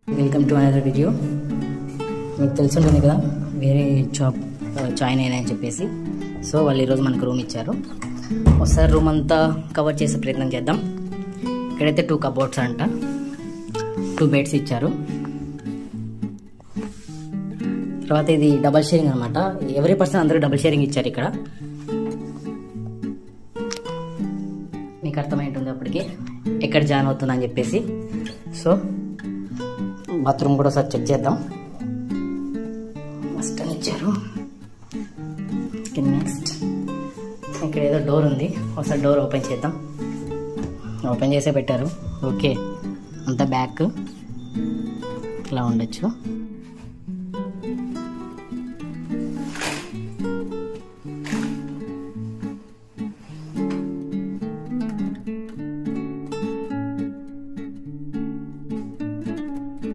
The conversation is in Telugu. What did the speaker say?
Welcome to another video. మీకు తెలుసుంటుంది కదా వేరే జాయిన్ అయినా అని చెప్పేసి. సో వాళ్ళు ఈరోజు మనకు రూమ్ ఇచ్చారు. ఒకసారి రూమ్ అంతా కవర్ చేసే ప్రయత్నం చేద్దాం. ఇక్కడైతే 2 కబోర్డ్స్ అంట, 2 బెడ్స్ ఇచ్చారు. తర్వాత ఇది డబల్ షేరింగ్ అనమాట. ఎవరీ పర్సన్ అందరూ డబల్ షేరింగ్ ఇచ్చారు. ఇక్కడ మీకు అర్థమైంటుంది అప్పటికి ఎక్కడ జాయిన్ అవుతుందని చెప్పేసి. సో బాత్రూమ్ కూడా ఒకసారి చెక్ చేద్దాం. మస్ట్ అని ఇచ్చారు. నెక్స్ట్ ఇక్కడ ఏదో డోర్ ఉంది, ఒకసారి డోర్ ఓపెన్ చేద్దాం. ఓపెన్ చేసే పెట్టారు. ఓకే, అంతా బ్యాక్ ఇలా ఉండొచ్చు.